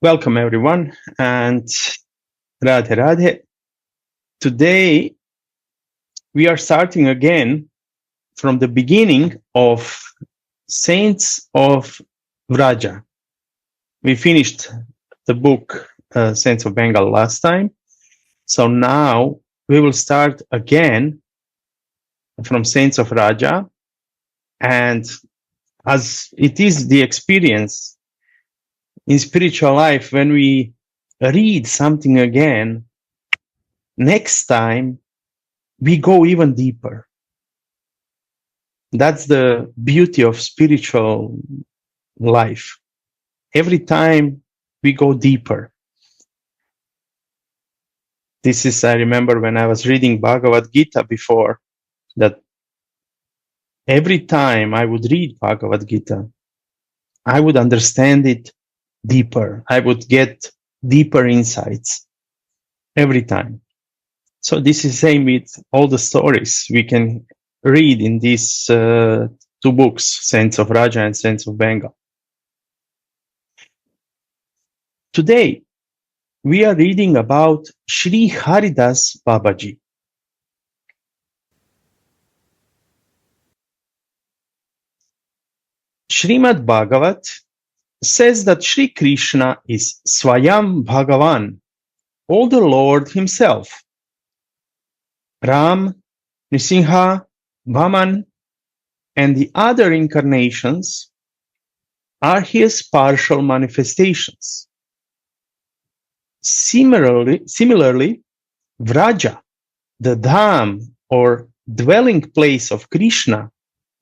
Welcome everyone and radhe radhe. Today we are starting again from the beginning of Saints of Vraja. We finished the book Saints of Bengal last time. So now we will start again from Saints of Vraja. And as it is the experience in spiritual life, when we read something again, next time we go even deeper. That's the beauty of spiritual life. Every time we go deeper. This is, I remember when I was reading Bhagavad Gita before, that every time I would read Bhagavad Gita, I would understand it deeper. I would get deeper insights every time. So this is same with all the stories we can read in these two books, Saints of Vraja and Saints of Bengal. Today, we are reading about Sri Haridasa Babaji. Srimad Bhagavat says that Sri Krishna is Swayam Bhagavan, or the Lord himself. Ram, Nrsimha, Vaman, and the other incarnations are his partial manifestations. Similarly, Vraja, the dham or dwelling place of Krishna,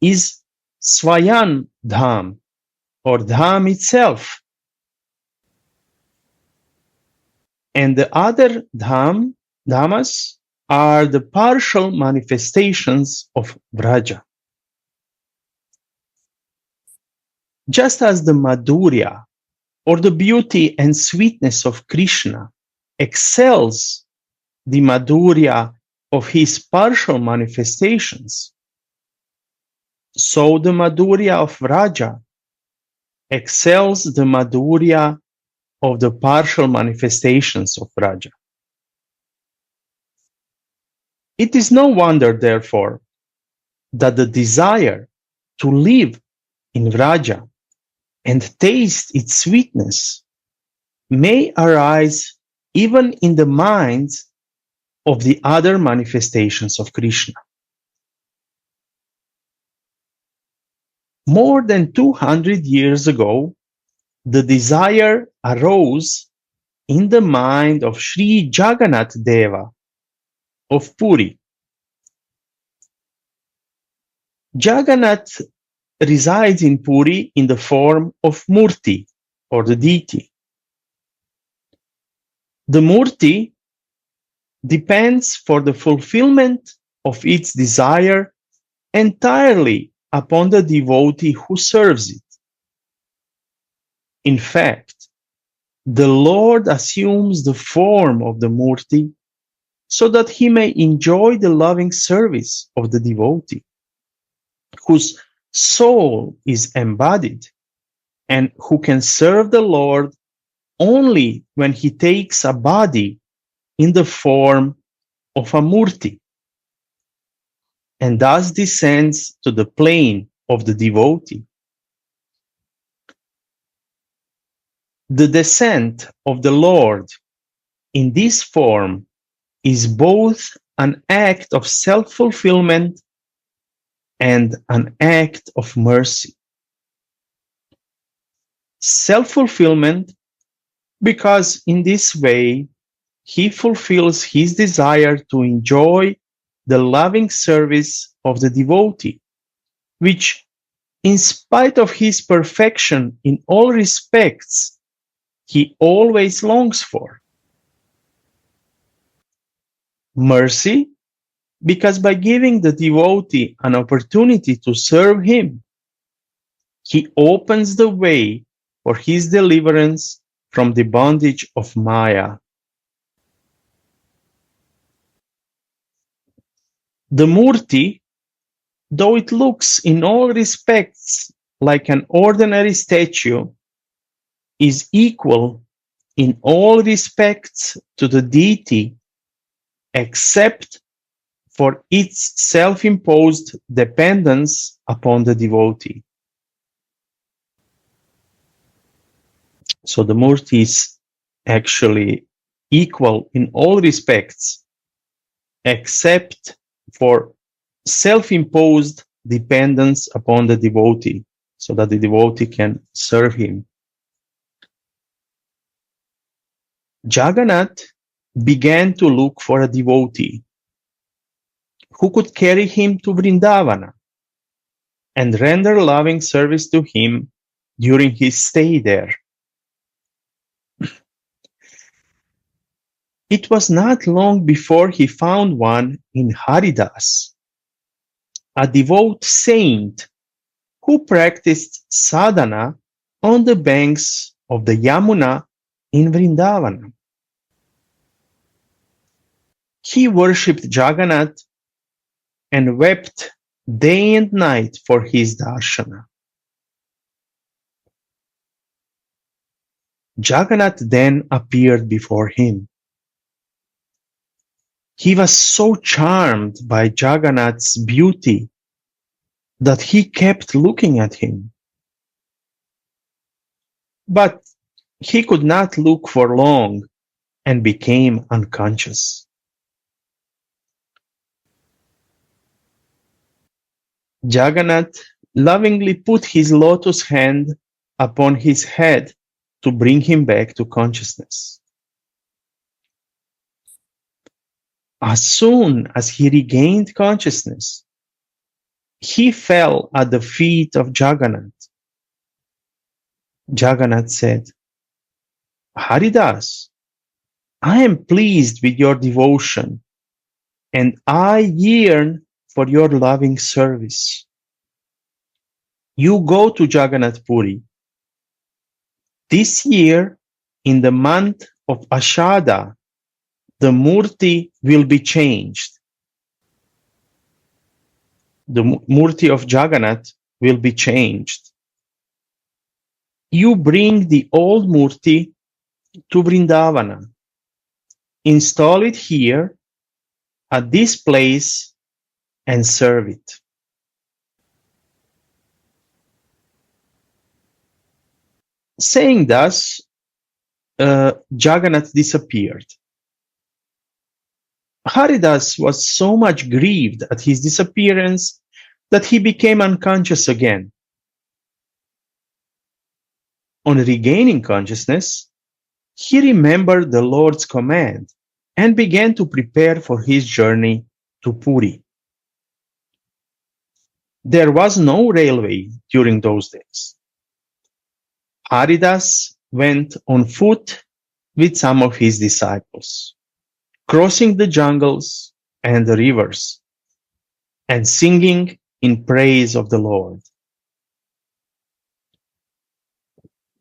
is Swayan Dham or Dham itself. And the other dhamas are the partial manifestations of Vraja. Just as the Madhurya or the beauty and sweetness of Krishna excels the Madhurya of his partial manifestations, so the Madhurya of Vraja excels the Madhurya of the partial manifestations of Vraja. It is no wonder, therefore, that the desire to live in Vraja and taste its sweetness may arise even in the minds of the other manifestations of Krishna. More than 200 years ago, the desire arose in the mind of Sri Jagannath Deva of Puri. Jagannath resides in Puri in the form of Murti, or the deity. The Murti depends for the fulfillment of its desire entirely upon the devotee who serves it. In fact, the Lord assumes the form of the Murti so that he may enjoy the loving service of the devotee, whose soul is embodied and who can serve the Lord only when he takes a body in the form of a Murti and thus descends to the plane of the devotee. The descent of the Lord in this form is both an act of self-fulfillment and an act of mercy. Self-fulfillment, because in this way he fulfills his desire to enjoy the loving service of the devotee, which, in spite of his perfection in all respects, he always longs for. Mercy, because by giving the devotee an opportunity to serve him, he opens the way for his deliverance from the bondage of Maya. The Murti, though it looks in all respects like an ordinary statue, is equal in all respects to the deity except for its self-imposed dependence upon the devotee. So the Murti is actually equal in all respects except for self-imposed dependence upon the devotee, so that the devotee can serve him. Jagannath began to look for a devotee who could carry him to Vrindavana and render loving service to him during his stay there. It was not long before he found one in Haridasa, a devout saint who practiced sadhana on the banks of the Yamuna in Vrindavana. He worshipped Jagannath and wept day and night for his darshana. Jagannath then appeared before him. He was so charmed by Jagannath's beauty that he kept looking at him. But he could not look for long and became unconscious. Jagannath lovingly put his lotus hand upon his head to bring him back to consciousness. As soon as he regained consciousness, he fell at the feet of Jagannath. Jagannath said, "Haridasa, I am pleased with your devotion, and I yearn for your loving service. You go to Jagannath Puri. This year, in the month of Ashada, the Murti will be changed. The Murti of Jagannath will be changed. You bring the old Murti to Vrindavana. Install it here at this place and serve it." Saying thus, Jagannath disappeared. Haridasa was so much grieved at his disappearance that he became unconscious again. On regaining consciousness, he remembered the Lord's command and began to prepare for his journey to Puri. There was no railway during those days. Haridasa went on foot with some of his disciples, crossing the jungles and the rivers, and singing in praise of the Lord.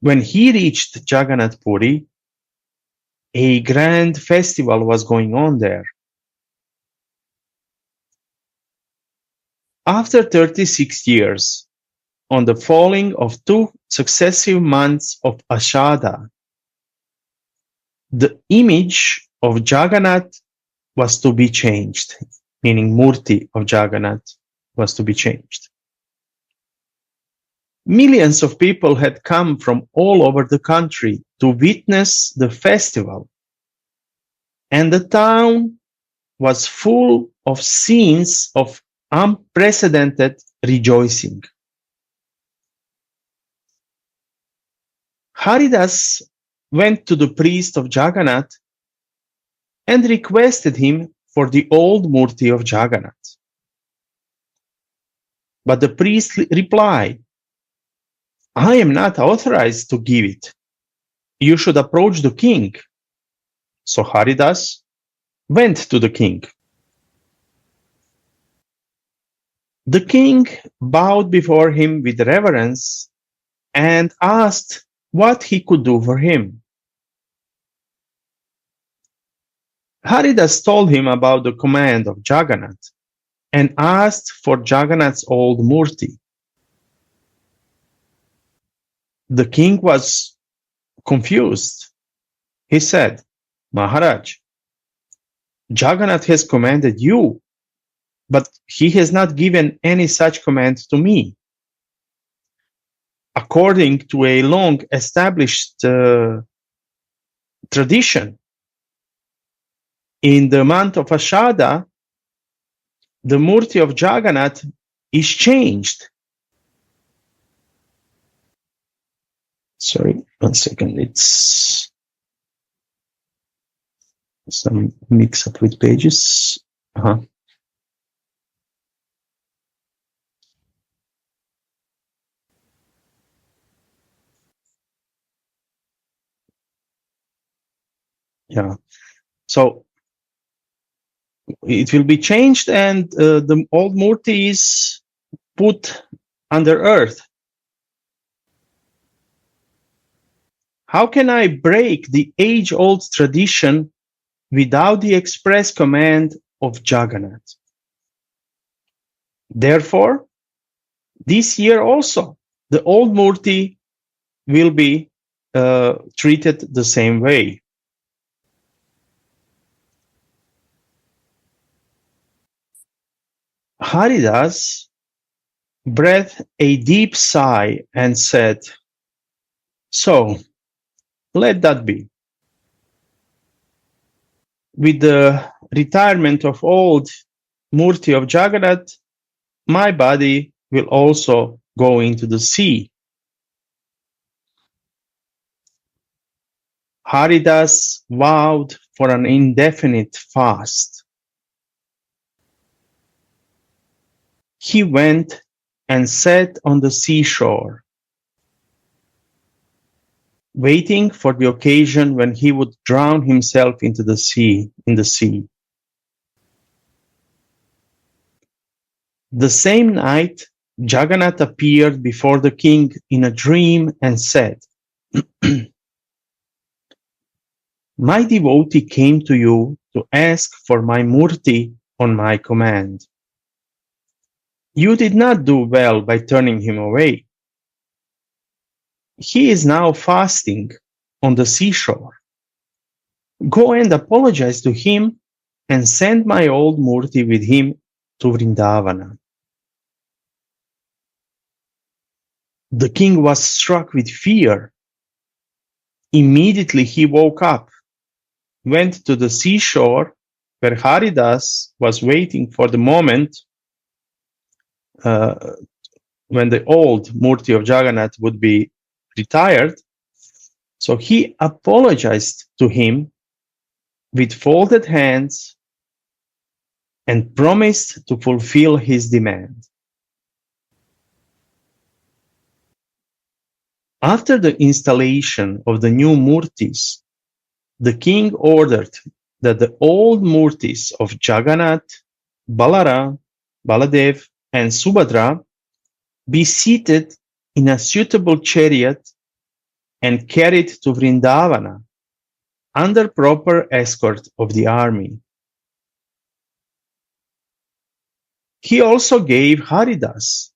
When he reached Jagannath Puri, a grand festival was going on there. After 36 years, on the falling of 2 successive months of Ashada, the image of Jagannath was to be changed, meaning Murti of Jagannath was to be changed. Millions of people had come from all over the country to witness the festival, and the town was full of scenes of unprecedented rejoicing. Haridasa went to the priest of Jagannath and requested him for the old Murti of Jagannath. But the priest replied, "I am not authorized to give it. You should approach the king." So Haridasa went to the king. The king bowed before him with reverence and asked what he could do for him. Haridasa told him about the command of Jagannath and asked for Jagannath's old Murti. The king was confused He said, Maharaj, Jagannath has commanded you, but he has not given any such command to me. According to a long established tradition, in the month of Ashada, the Murti of Jagannath is changed. Sorry, 1 second. It's some mix up with pages. Yeah. So it will be changed, and the old Murti is put under earth. How can I break the age-old tradition without the express command of Jagannath? Therefore, this year also, the old Murti will be treated the same way. Haridasa breathed a deep sigh and said, "So, let that be. With the retirement of old Murti of Jagannath, my body will also go into the sea." Haridasa vowed for an indefinite fast. He went and sat on the seashore, waiting for the occasion when he would drown himself in the sea. The same night, Jagannath appeared before the king in a dream and said, "My devotee came to you to ask for my Murti on my command. You did not do well by turning him away. He is now fasting on the seashore. Go and apologize to him and send my old Murti with him to Vrindavana." The king was struck with fear. Immediately he woke up, went to the seashore where Haridasa was waiting for the moment when the old Murti of Jagannath would be retired. So he apologized to him with folded hands and promised to fulfill his demand. After the installation of the new Murtis, the king ordered that the old Murtis of Jagannath, Balaram, Baladev, and Subhadra be seated in a suitable chariot and carried to Vrindavana under proper escort of the army. He also gave Haridasa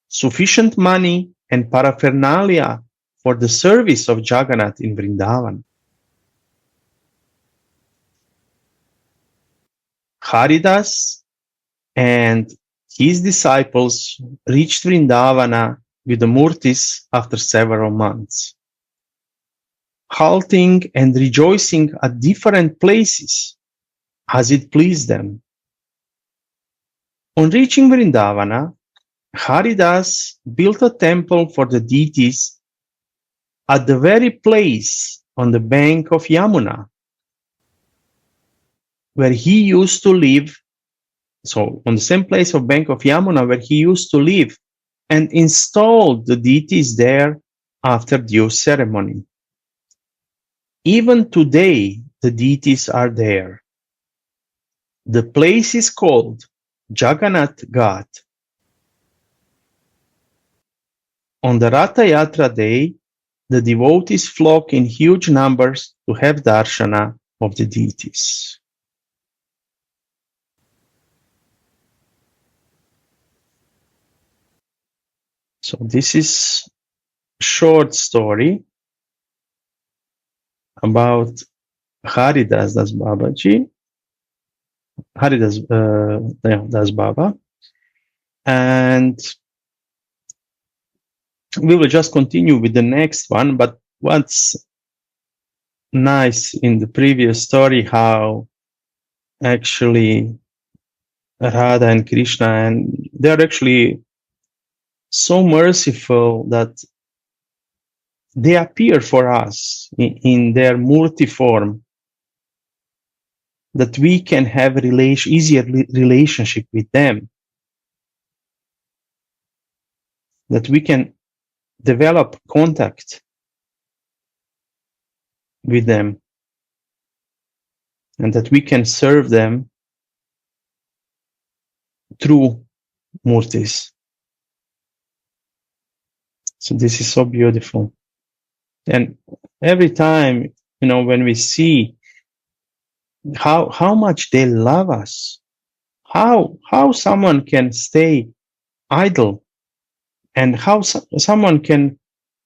sufficient money and paraphernalia for the service of Jagannath in Vrindavan. Haridasa and his disciples reached Vrindavana with the Murtis after several months, halting and rejoicing at different places as it pleased them. On reaching Vrindavana, Haridasa built a temple for the deities at the very place on the bank of Yamuna where he used to live. So on the same place of bank of Yamuna where he used to live, and installed the deities there after due ceremony. Even today, the deities are there. The place is called Jagannath Ghat. On the Ratha Yatra day, the devotees flock in huge numbers to have darshana of the deities. So this is a short story about Haridas Das Babaji, Haridas Das Baba, and we will just continue with the next one. But what's nice in the previous story, how actually Radha and Krishna, and they're actually so merciful that they appear for us in their multi form, that we can have easier relationship with them, that we can develop contact with them, and that we can serve them through murtis. So this is so beautiful. And every time, when we see how much they love us, how someone can stay idle, and how someone can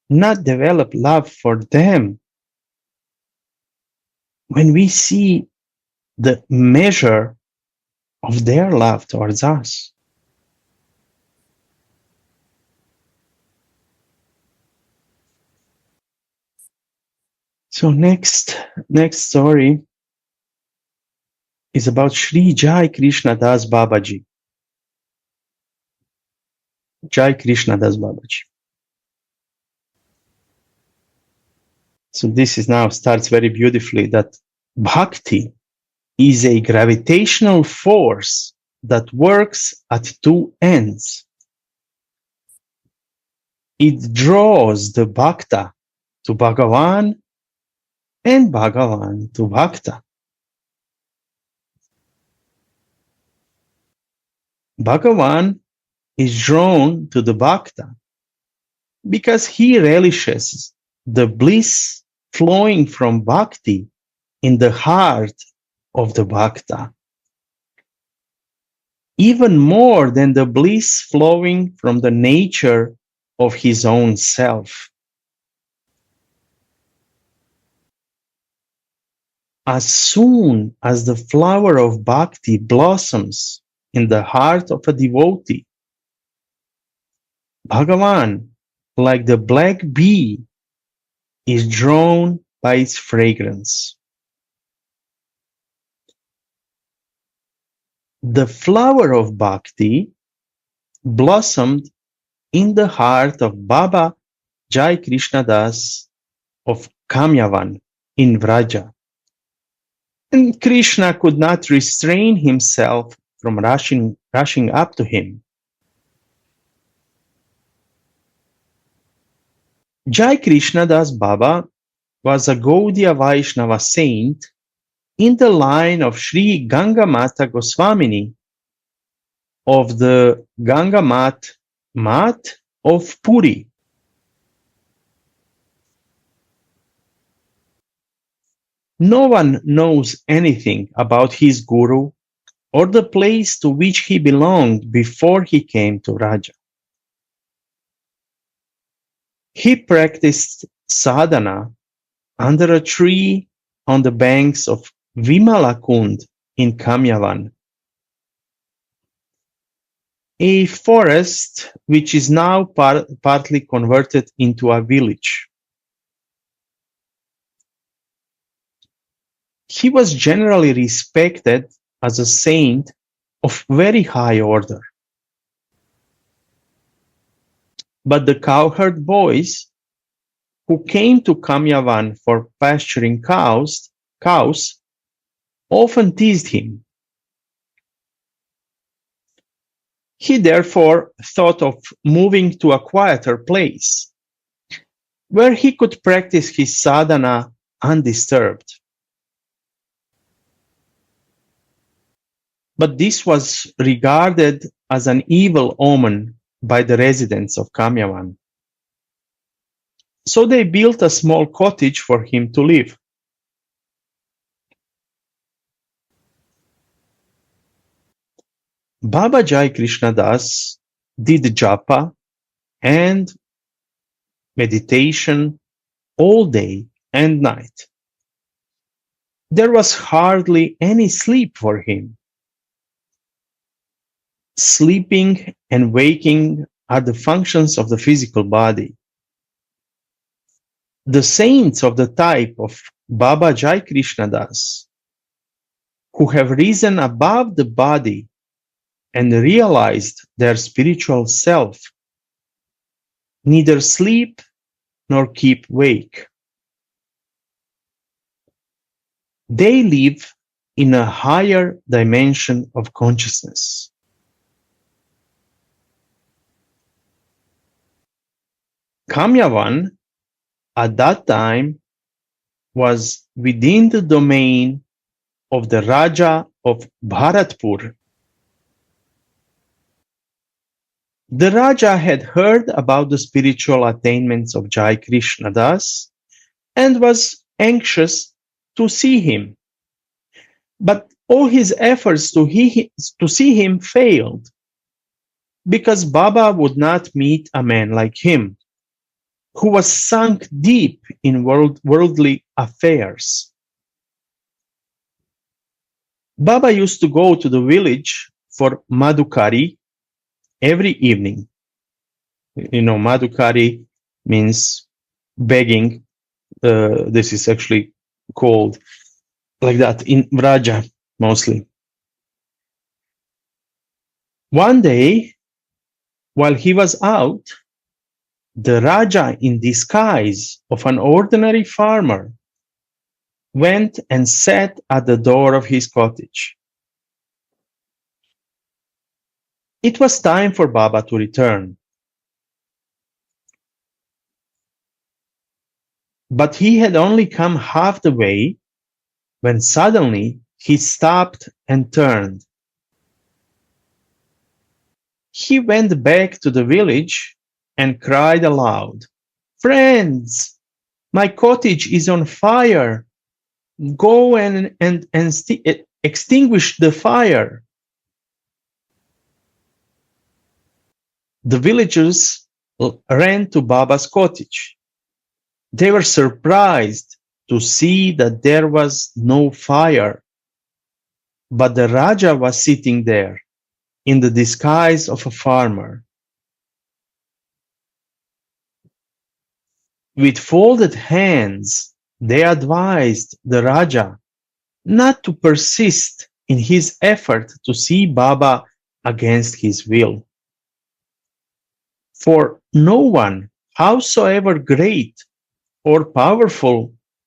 not develop love for them, when we see the measure of their love towards us. So next story is about Sri Jai Krishna Das Babaji. Jai Krishna Das Babaji. So this is now starts very beautifully, that bhakti is a gravitational force that works at two ends. It draws the bhakta to Bhagavan and Bhagavan to bhakta. Bhagavan is drawn to the bhakta because he relishes the bliss flowing from bhakti in the heart of the bhakta, even more than the bliss flowing from the nature of his own self. As soon as the flower of bhakti blossoms in the heart of a devotee, Bhagavan, like the black bee, is drawn by its fragrance. The flower of bhakti blossomed in the heart of Baba Jai Krishna Das of Kamyavan in Vraja. And Krishna could not restrain himself from rushing up to him. Jai Krishna Das Baba was a Gaudiya Vaishnava saint in the line of Sri Gangamata Goswamini of the Gangamat Mat of Puri. No one knows anything about his guru or the place to which he belonged before he came to Vraja. He practiced sadhana under a tree on the banks of Vimalakund in Kamyavan, a forest which is now partly converted into a village. He was generally respected as a saint of very high order. But the cowherd boys who came to Kamyavan for pasturing cows often teased him. He therefore thought of moving to a quieter place where he could practice his sadhana undisturbed. But this was regarded as an evil omen by the residents of Kamyavan. So they built a small cottage for him to live. Baba Jai Krishna Das did japa and meditation all day and night. There was hardly any sleep for him. Sleeping and waking are the functions of the physical body. The saints of the type of Baba Jai Krishna Das, who have risen above the body and realized their spiritual self, neither sleep nor keep wake. They live in a higher dimension of consciousness. Kamyavan at that time was within the domain of the Raja of Bharatpur. The Raja had heard about the spiritual attainments of Jai Krishna Das and was anxious to see him. But all his efforts to see him failed because Baba would not meet a man like him, who was sunk deep in worldly affairs. Baba used to go to the village for Madhukari every evening. You know, Madhukari means begging. This is actually called like that in Vraja mostly. One day, while he was out, the Raja in disguise of an ordinary farmer went and sat at the door of his cottage. It was time for Baba to return. But he had only come half the way when suddenly he stopped and turned. He went back to the village and cried aloud, "Friends, my cottage is on fire. Go and extinguish the fire." The villagers ran to Baba's cottage. They were surprised to see that there was no fire, but the Raja was sitting there in the disguise of a farmer. With folded hands, they advised the Raja not to persist in his effort to see Baba against his will. For no one, howsoever great or powerful,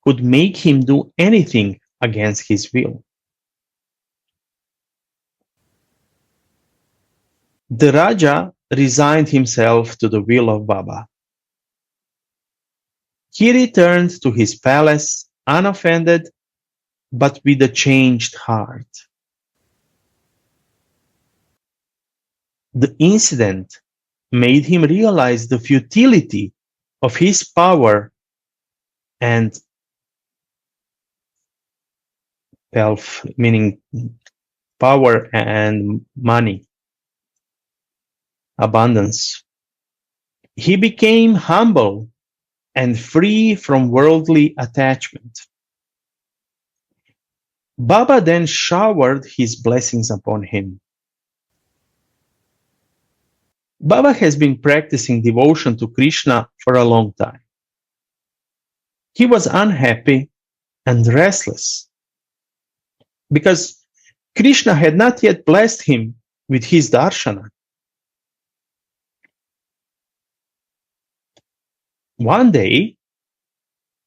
could make him do anything against his will. The Raja resigned himself to the will of Baba. He returned to his palace unoffended, but with a changed heart. The incident made him realize the futility of his power and wealth, meaning power and money, abundance. He became humble and free from worldly attachment. Baba then showered his blessings upon him. Baba has been practicing devotion to Krishna for a long time. He was unhappy and restless because Krishna had not yet blessed him with his darshana. One day,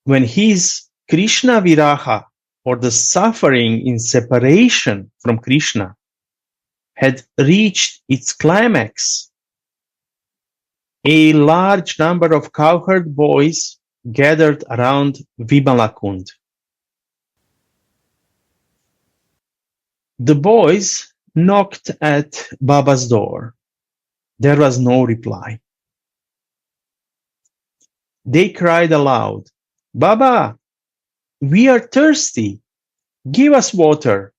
when his Krishna Viraha, or the suffering in separation from Krishna, had reached its climax, a large number of cowherd boys gathered around Vimalakund. The boys knocked at Baba's door. There was no reply. They cried aloud, "Baba, we are thirsty. Give us water."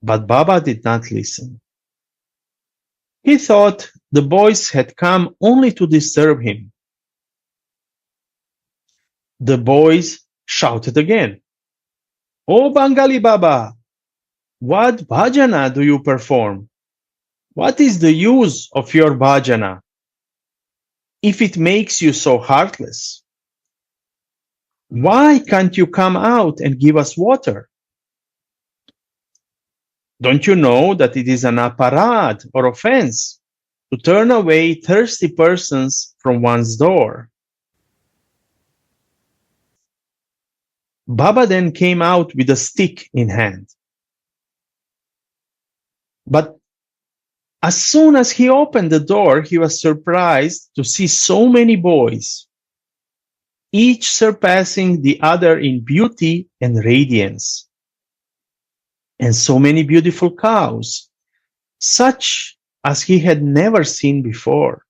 But Baba did not listen. He thought the boys had come only to disturb him. The boys shouted again, "Oh Bengali Baba, what bhajana do you perform? What is the use of your bhajana if it makes you so heartless? Why can't you come out and give us water? Don't you know that it is an aparad or offense to turn away thirsty persons from one's door?" Baba then came out with a stick in hand. But as soon as he opened the door, he was surprised to see so many boys, each surpassing the other in beauty and radiance, and so many beautiful cows, such as he had never seen before.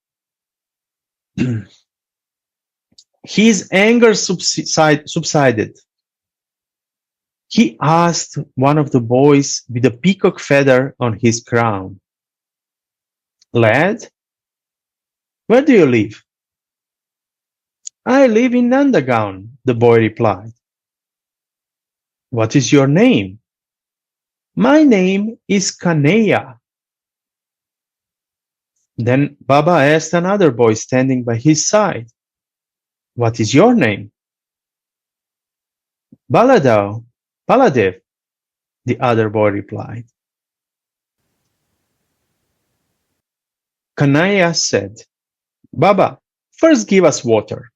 His anger subsided. He asked one of the boys with a peacock feather on his crown, "Lad, where do you live?" "I live in Nandagaon," the boy replied. "What is your name?" "My name is Kaneya." Then Baba asked another boy standing by his side, "What is your name?" Baladev, the other boy replied. Kanaya said, "Baba, first give us water.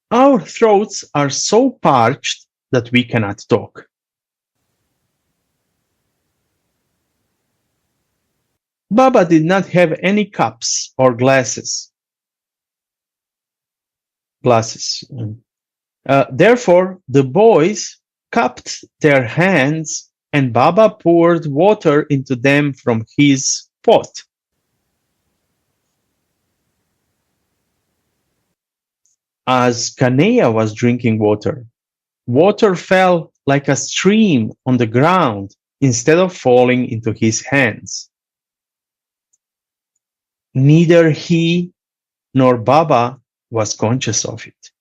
Our throats are so parched that we cannot talk." Baba did not have any cups or glasses. Therefore, the boys cupped their hands and Baba poured water into them from his pot. As Kaneya was drinking water, water fell like a stream on the ground instead of falling into his hands. Neither he nor Baba was conscious of it.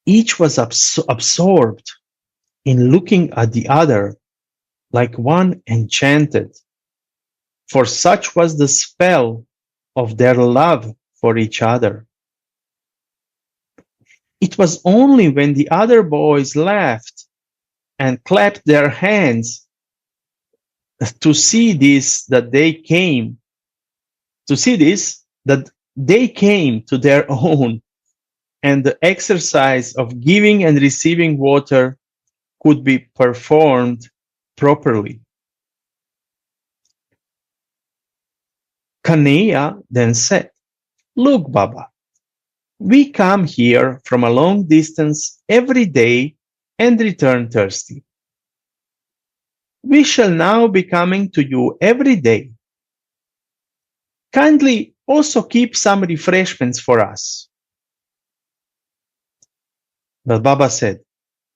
Each was absorbed in looking at the other like one enchanted, for such was the spell of their love for each other. It was only when the other boys laughed and clapped their hands to see this that they came to their own, and the exercise of giving and receiving water could be performed properly. Kaneya then said, "Look, Baba, we come here from a long distance every day and return thirsty. We shall now be coming to you every day. Kindly also keep some refreshments for us." But Baba said,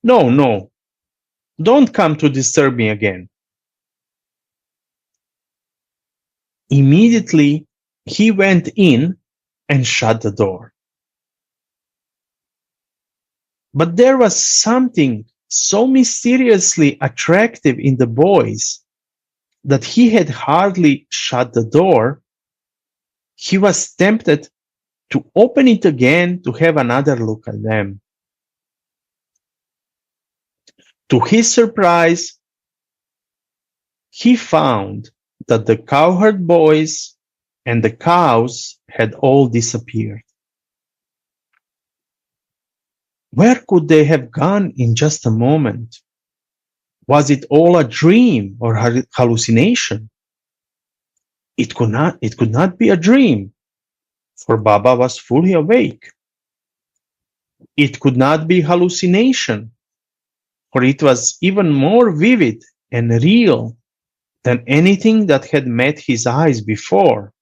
No, don't come to disturb me again." Immediately, he went in and shut the door. But there was something so mysteriously attractive in the boys that he had hardly shut the door. He was tempted to open it again to have another look at them. To his surprise, he found that the cowherd boys and the cows had all disappeared. Where could they have gone in just a moment? Was it all a dream or hallucination? It could not be a dream, for Baba was fully awake. It could not be hallucination, for it was even more vivid and real than anything that had met his eyes before.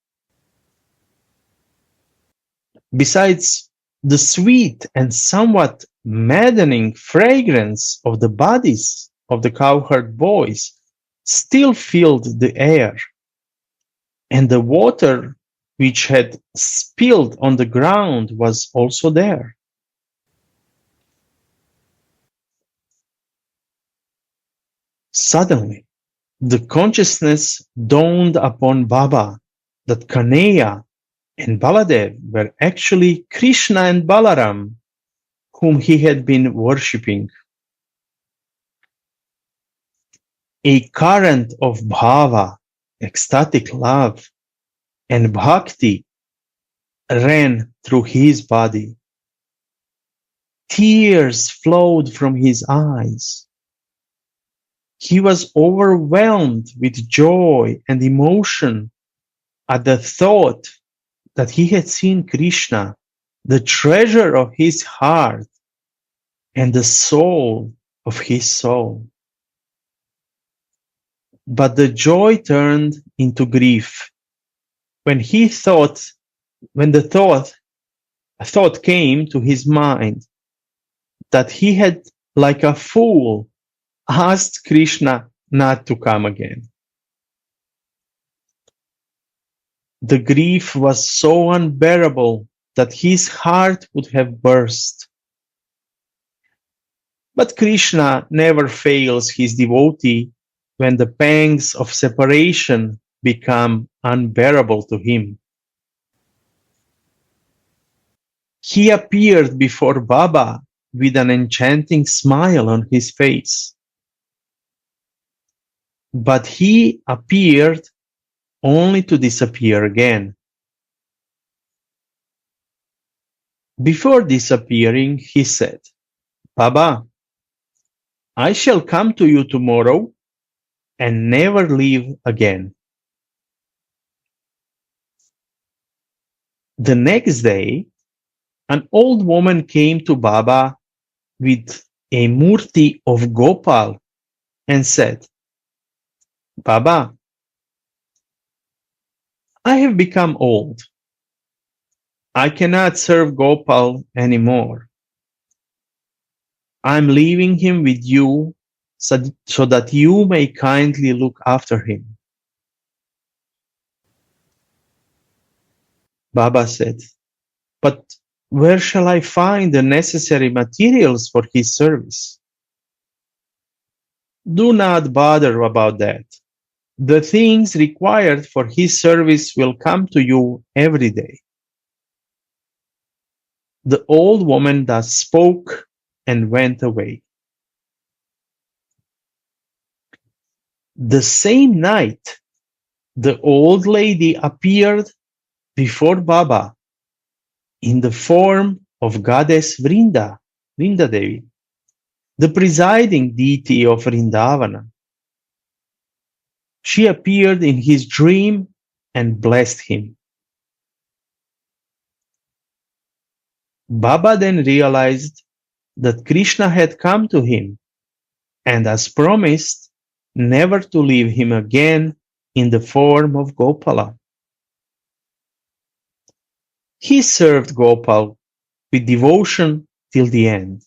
Besides, the sweet and somewhat maddening fragrance of the bodies of the cowherd boys still filled the air, and the water which had spilled on the ground was also there. Suddenly, the consciousness dawned upon Baba that Kanhaiya and Baladev were actually Krishna and Balaram, whom he had been worshipping. A current of bhava, ecstatic love, and bhakti ran through his body. Tears flowed from his eyes. He was overwhelmed with joy and emotion at the thought that he had seen Krishna, the treasure of his heart and the soul of his soul. But the joy turned into grief when a thought came to his mind that he had, like a fool, asked Krishna not to come again. The grief was so unbearable that his heart would have burst. But Krishna never fails his devotee when the pangs of separation become unbearable to him. He appeared before Baba with an enchanting smile on his face. But he appeared only to disappear again. Before disappearing, he said, "Baba, I shall come to you tomorrow and never leave again." The next day, an old woman came to Baba with a murti of Gopal and said, "Baba, I have become old. I cannot serve Gopal anymore. I'm leaving him with you so that you may kindly look after him." Baba said, "But where shall I find the necessary materials for his service?" "Do not bother about that. The things required for his service will come to you every day." The old woman thus spoke and went away. The same night, the old lady appeared before Baba in the form of goddess Vrinda Devi, the presiding deity of Vrindavana. She appeared in his dream and blessed him. Baba then realized that Krishna had come to him and, as promised, never to leave him again in the form of Gopala. He served Gopal with devotion till the end.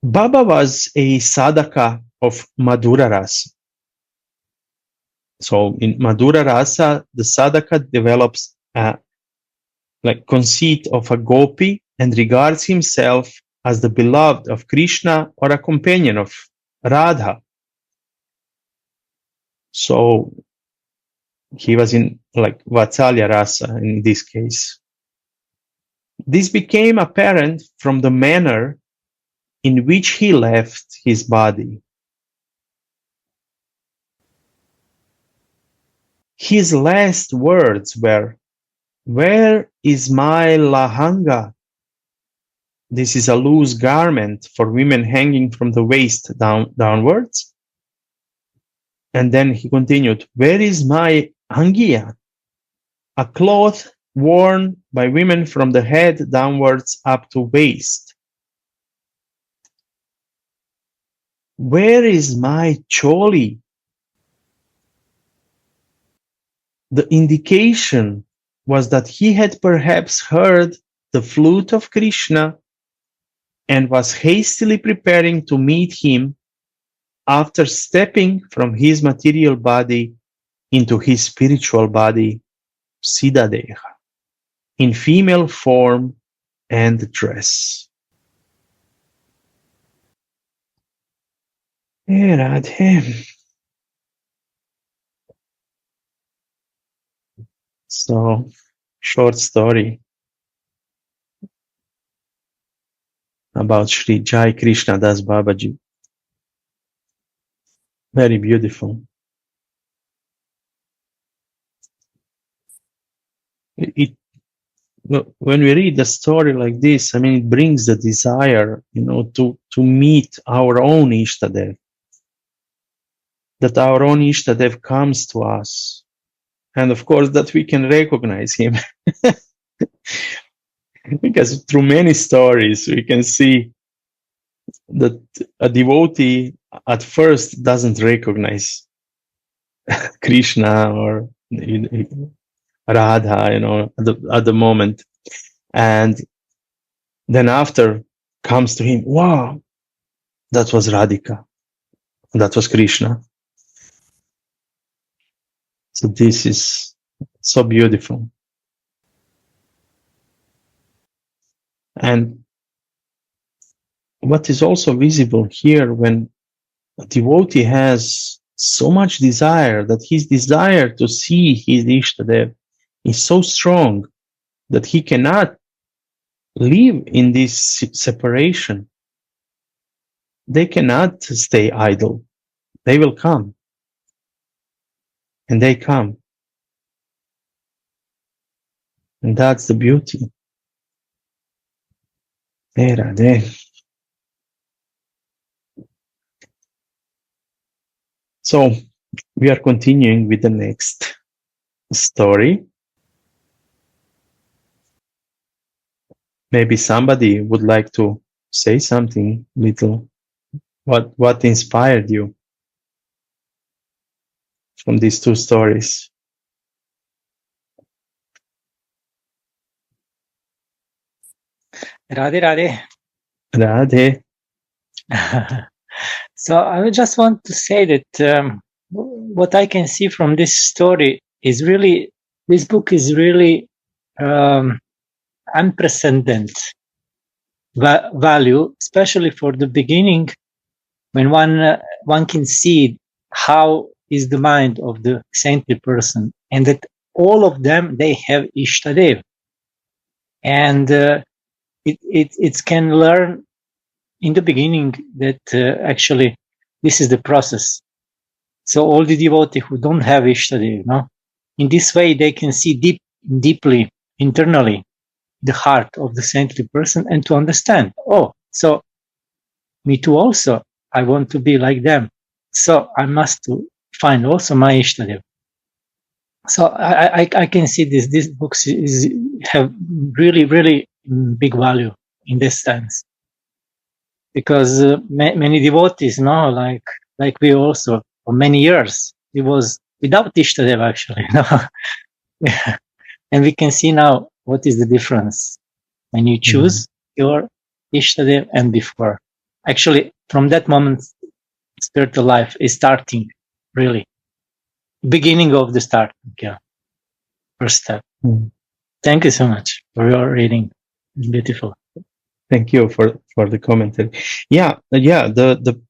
Baba was a sadhaka of Madhura Rasa. So in Madhura Rasa, the sadhaka develops a conceit of a gopi and regards himself as the beloved of Krishna or a companion of Radha. So he was in Vatsalya Rasa in this case. This became apparent from the manner in which he left his body. His last words were, "Where is my lahanga?" This is a loose garment for women hanging from the waist downwards. And then he continued, "Where is my angiya?" A cloth worn by women from the head downwards up to waist. "Where is my choli?" The indication was that he had perhaps heard the flute of Krishna and was hastily preparing to meet him after stepping from his material body into his spiritual body, Siddhadeha, in female form and dress. Radhe. So, short story about Sri Jai Krishna Das Babaji. Very beautiful. It, when we read a story like this, I mean, it brings the desire, to meet our own Ishtadev. That our own Ishtadev comes to us. And of course, that we can recognize him. Because through many stories, we can see that a devotee at first doesn't recognize Krishna or Radha, at the moment. And then after comes to him, wow, that was Radhika. That was Krishna. So this is so beautiful. And what is also visible here, when a devotee has so much desire, that his desire to see his Ishtadev is so strong that he cannot live in this separation. They cannot stay idle. They will come. And they come. And that's the beauty. There. So we are continuing with the next story. Maybe somebody would like to say something little. What inspired you from these two stories? Radhe, Radhe. Radhe. So I just want to say that what I can see from this story is really, this book is really unprecedented value, especially for the beginning, when one can see how is the mind of the saintly person, and that all of them, they have Ishtadev, and it can learn in the beginning that actually this is the process. So all the devotees who don't have Ishtadev, in this way they can see deeply, internally, the heart of the saintly person, and to understand, so me too also, I want to be like them. So I must find also my Ishtadev. So I can see this books have really, really big value in this sense. Because many devotees, like we also, for many years, it was without Ishtadev actually. And we can see now what is the difference when you choose your Ishtadev and before. Actually, from that moment, spiritual life is starting, really. Beginning of the start, first step. Thank you so much for your reading. It's beautiful. Thank you for the commentary. Yeah. The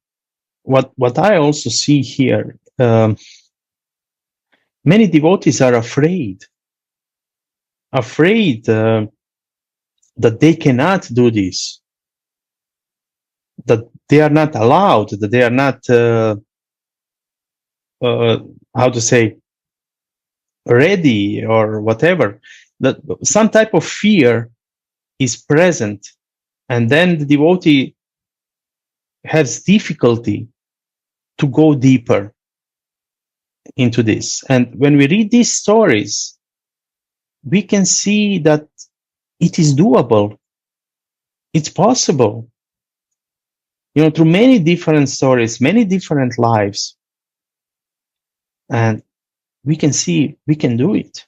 what I also see here, many devotees are afraid that they cannot do this, that they are not allowed, that they are not how to say, ready or whatever. That some type of fear is present, and then the devotee has difficulty to go deeper into this. And when we read these stories, we can see that it is doable. It's possible. Through many different stories, many different lives. And we can see we can do it.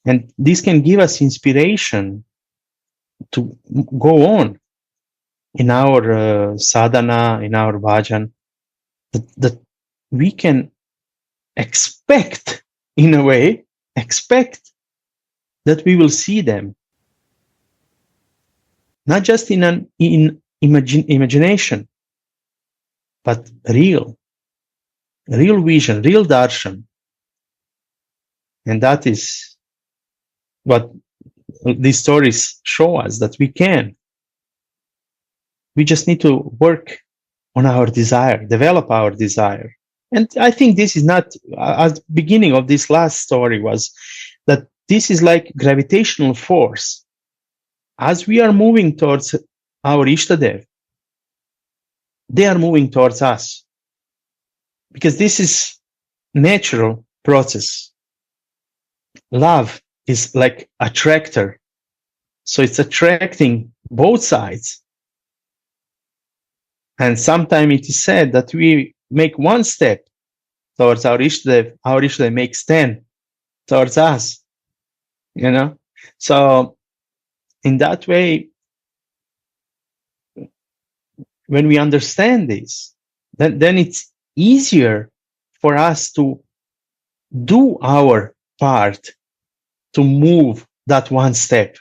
And this can give us inspiration to go on in our sadhana, in our bhajan, that we can expect, in a way, that we will see them. Not just in imagination, but real vision, real darshan. And that is what these stories show us, that we can. We just need to work on our desire, develop our desire. And I think this is not, at the beginning of this last story was that this is like gravitational force. As we are moving towards our Ishtadev, they are moving towards us. Because this is natural process. Love is like attractor. So it's attracting both sides. And sometimes it is said that we make one step towards our Ishtadev makes 10 towards us, you know? So in that way, when we understand this, then it's easier for us to do our part to move that one step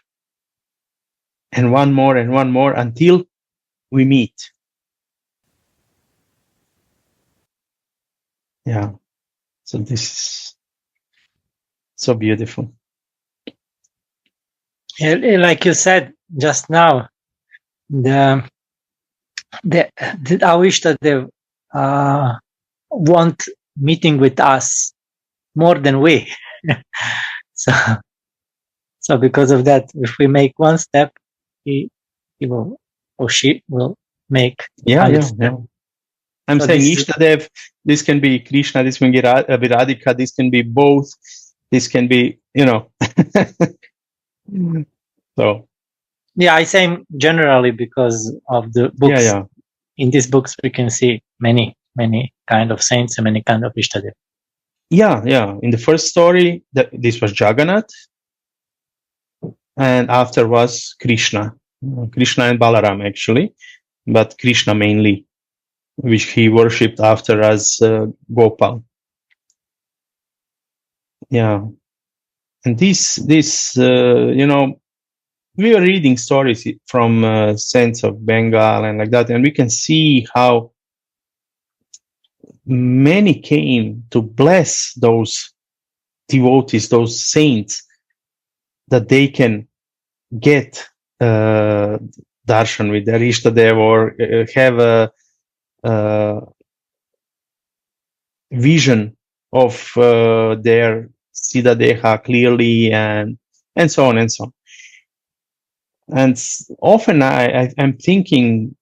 and one more until we meet. Yeah. So this is so beautiful. Like you said just now, I wish that they want meeting with us more than we. So because of that, if we make one step, he will, or she will make. Yeah. I'm So saying Ishtadev, this can be Krishna, this can be Radhika, this can be both, this can be, So. Yeah, I say generally because of the books. Yeah. In these books, we can see many kind of saints and many kind of Ishtadev. Yeah. In the first story, this was Jagannath, and after was Krishna and Balaram actually, but Krishna mainly, which he worshipped after as Gopal. Yeah, and this we are reading stories from saints of Bengal and like that, and we can see how many came to bless those devotees, those saints, that they can get darshan with their Ishtadev or have a vision of their Siddha Deha clearly and so on and so on. And often I'm thinking,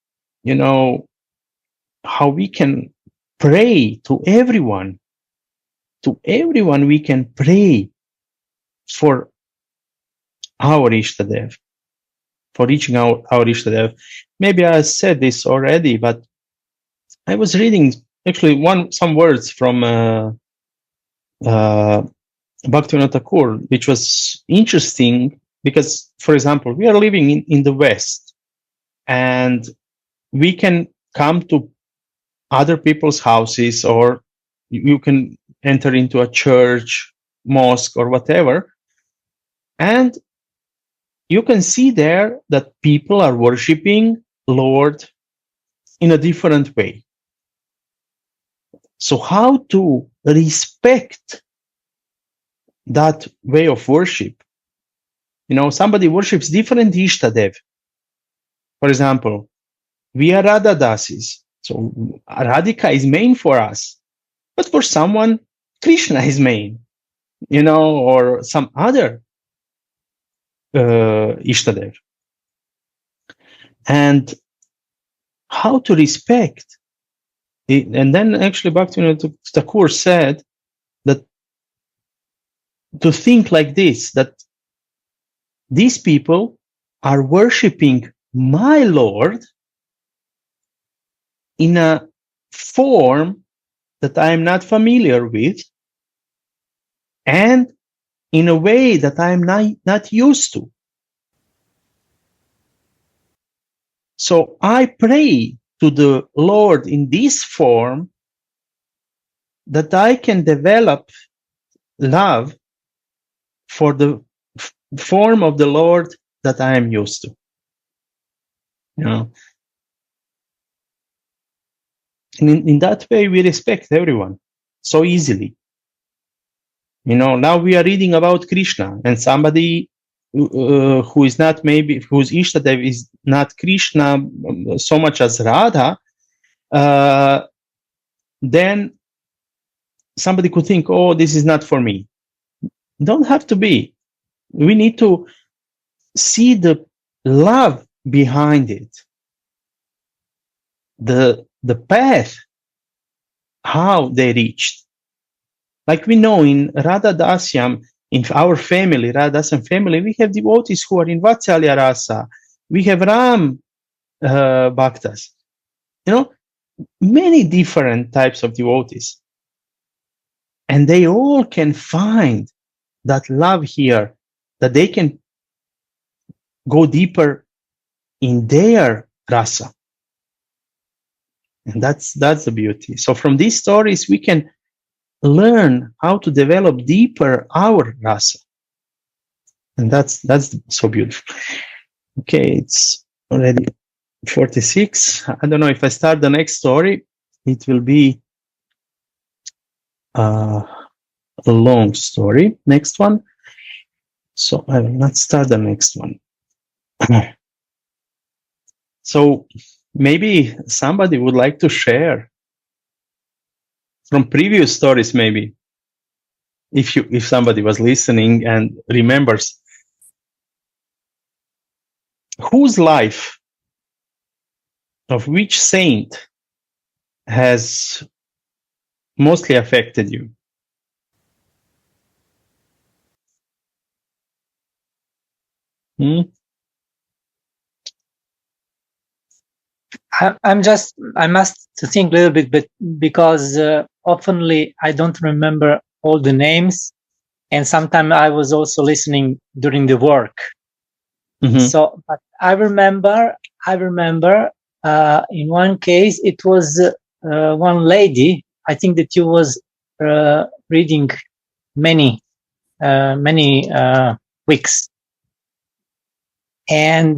how we can pray to everyone. To everyone we can pray for our Ishtadev, for reaching our Ishtadev. Maybe I said this already, but I was reading actually some words from Bhaktivinoda Thakur, which was interesting because, for example, we are living in the West, and we can come to other people's houses, or you can enter into a church, mosque, or whatever, and you can see there that people are worshiping Lord in a different way. So how to respect that way of worship? Somebody worships different Ishtadev. For example, we are Radha Dasis. So Radhika is main for us. But for someone, Krishna is main, or some other Ishtadev. And how to respect it. And then actually Bhaktivinoda Thakur said that to think like this, that these people are worshipping my Lord in a form that I am not familiar with, and in a way that I am not used to. So I pray to the Lord in this form that I can develop love for the form of the Lord that I am used to. And in that way, we respect everyone so easily. Now we are reading about Krishna, and somebody who is not, maybe whose Ishtadev is not Krishna so much as Radha, then somebody could think, oh, this is not for me. Don't have to be. We need to see the love behind it, the path, how they reached. Like we know in Radha Dasyam, in our family, Radha Dasyam family, we have devotees who are in Vatsalya Rasa. We have Ram Bhaktas. Many different types of devotees. And they all can find that love here, that they can go deeper in their rasa. And that's the beauty. So from these stories, we can learn how to develop deeper our rasa. And that's so beautiful. Okay, it's already 46. I don't know if I start the next story, it will be a long story. Next one. So I will not start the next one. So maybe somebody would like to share from previous stories, maybe, if somebody was listening and remembers whose life of which saint has mostly affected you. I must think a little bit, but because oftenly I don't remember all the names, and sometimes I was also listening during the work. Mm-hmm. So, but I remember in one case it was one lady. I think that you was reading many weeks, and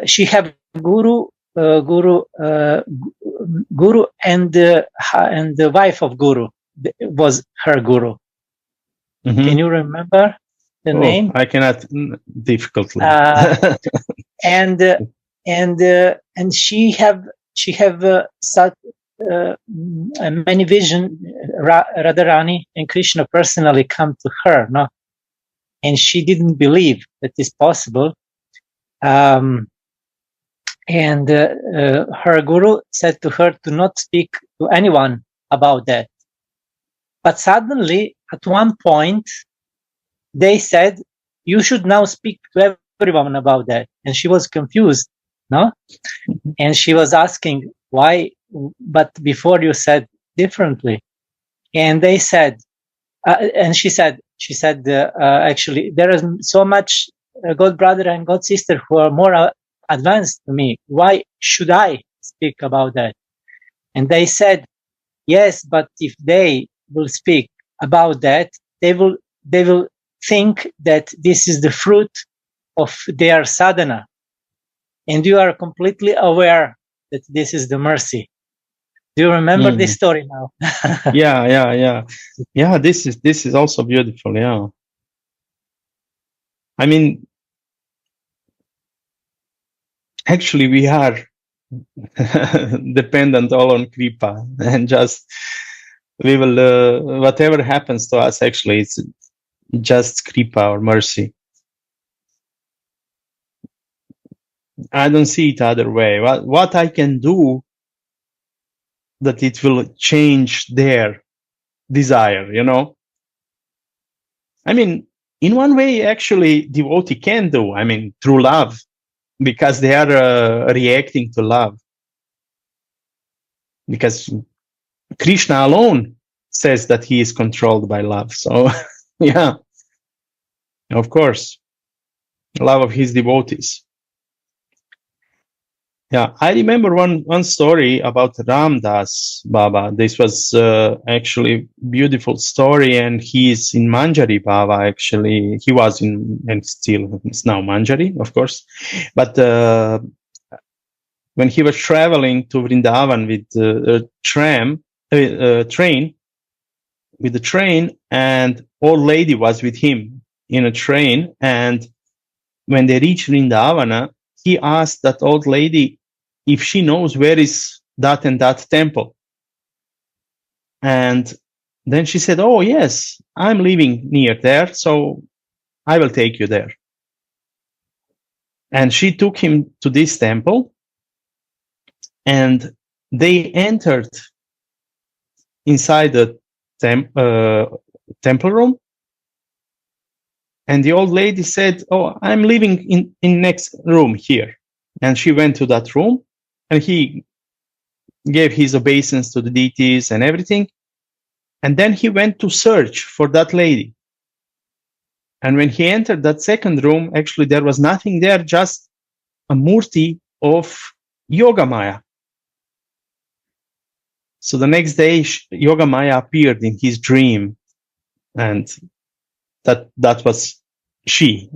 she had guru and the wife of guru was her guru. Mm-hmm. Can you remember the name? I cannot. Difficultly. And she have such many vision. Radharani and Krishna personally come to her, no, and she didn't believe that is possible. And her guru said to her to not speak to anyone about that. But suddenly, at one point, they said, you should now speak to everyone about that. And she was confused, no? And she was asking, why? But before you said differently. And they said, and she said, actually, there is so much God brother and God sister who are more advanced to me. Why should I speak about that? And they said, yes, but if they will speak about that, they will think that this is the fruit of their sadhana. And you are completely aware that this is the mercy. Do you remember this story now? Yeah. This is also beautiful. Yeah. I mean, actually, we are dependent all on kripa, and just we will whatever happens to us. Actually, it's just kripa or mercy. I don't see it other way. What I can do that it will change their desire, I mean, in one way, actually, devotee can do. I mean, through love, because they are reacting to love. Because Krishna alone says that he is controlled by love. So, yeah, of course, love of his devotees. Yeah, I remember one story about Ramdas Baba. This was actually beautiful story, and he's in Manjari Baba. Actually, he was in, and still is now Manjari, of course. But when he was traveling to Vrindavan with a train, with the train, and old lady was with him in a train. And when they reached Vrindavana, he asked that old lady if she knows where is that and that temple. And then she said, "Oh, yes, I'm living near there, so I will take you there." And she took him to this temple, and they entered inside the temple room. And the old lady said, "Oh, I'm living in next room here." And she went to that room, and he gave his obeisance to the deities and everything. And then he went to search for that lady. And when he entered that second room, actually there was nothing there, just a murti of Yogamaya. So the next day, Yogamaya appeared in his dream, and that was she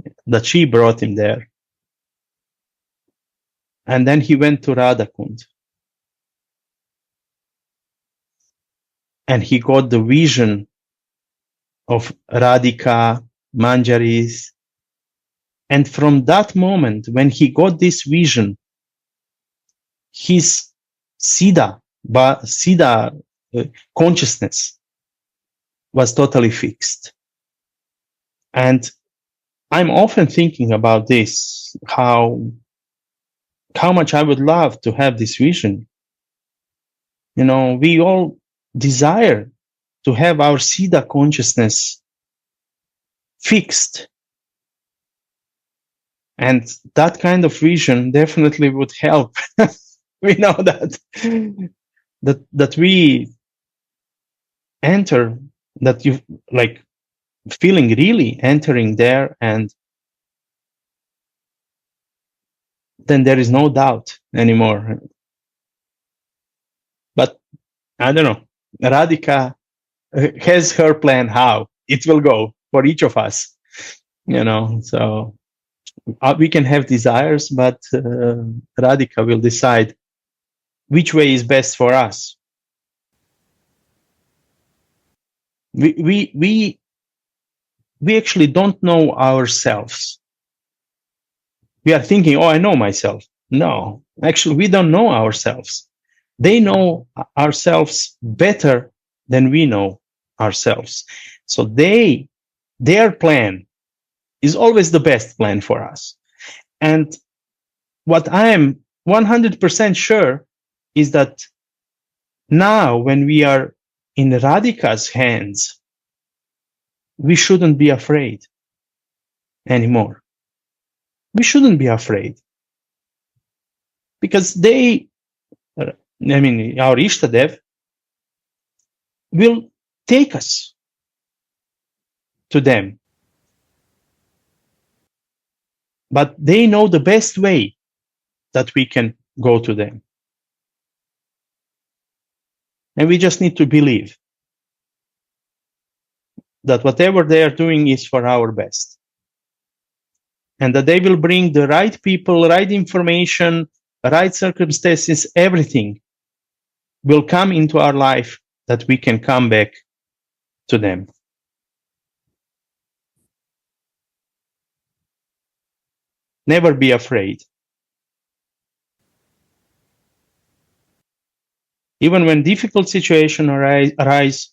brought him there. And then he went to Radhakund, and he got the vision of Radhika, Manjaris. And from that moment, when he got this vision, his Siddha consciousness was totally fixed. And I'm often thinking about this, how much I would love to have this vision. You know, we all desire to have our Siddha consciousness fixed. And that kind of vision definitely would help. We know that we enter, that you like feeling really entering there, and then there is no doubt anymore. But I don't know, Radhika has her plan how it will go for each of us, you know. So we can have desires, but Radhika will decide which way is best for us. We actually don't know ourselves. We are thinking, "Oh, I know myself." No, actually, we don't know ourselves. They know ourselves better than we know ourselves. So their plan is always the best plan for us. And what I am 100% sure is that now, when we are in Radhika's hands, we shouldn't be afraid anymore. We shouldn't be afraid. Because our Ishtadev will take us to them. But they know the best way that we can go to them. And we just need to believe that whatever they are doing is for our best. And that they will bring the right people, right information, right circumstances, everything will come into our life that we can come back to them. Never be afraid. Even when difficult situations arise,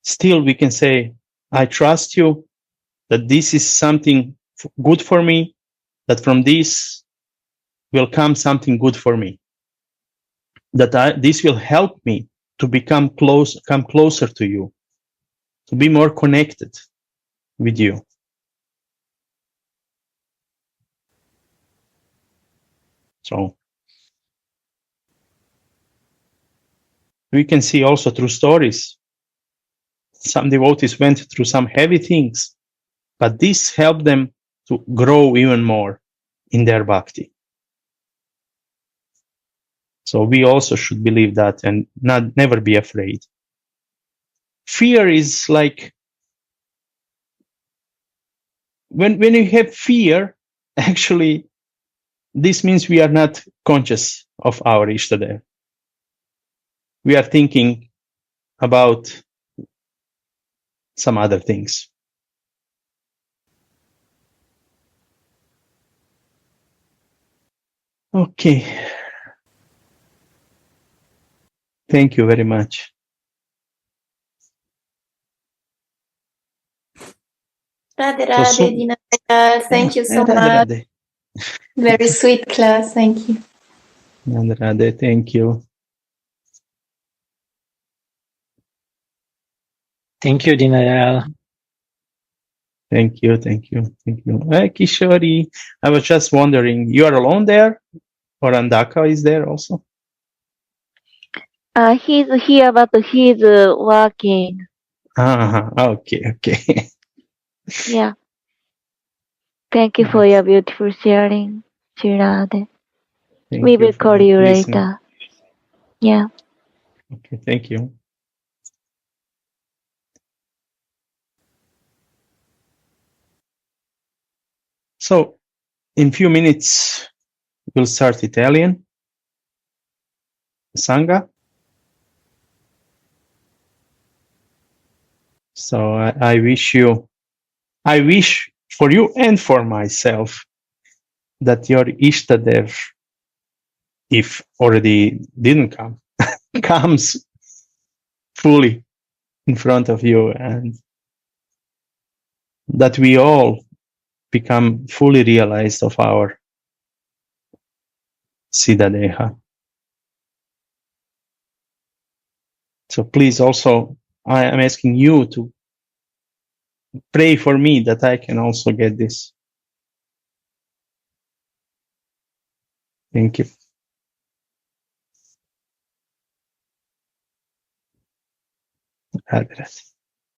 still we can say, "I trust you, that this is something good for me, that from this will come something good for me, that this will help me to come closer to you, to be more connected with you." So we can see also through stories, some devotees went through some heavy things, but this helped them to grow even more in their bhakti. So we also should believe that and never be afraid. Fear is like, when you have fear, actually this means we are not conscious of our Ishtadev. We are thinking about some other things. Okay. Thank you very much. Radhe So Radhe, soon- Dinakar. Thank you so Radhe, much. Radhe. Very sweet class. Thank you. Radhe, Radhe, thank you. Thank you, Dinayal. Thank you, thank you, thank you. Kishori, I was just wondering, you are alone there? Or Andaka is there also? He's here, but he's working. Okay, okay. Yeah. Thank you for your beautiful sharing, Shirade. Thank We you will for call you listening. later. Yeah. Okay, thank you. So, in few minutes, we'll start Italian. Sangha. So I wish for you and for myself that your Ishtadev, if already didn't come, comes fully in front of you, and that we all become fully realized of our Siddhadeha. So please also, I am asking you to pray for me that I can also get this. Thank you. Radhe Radhe.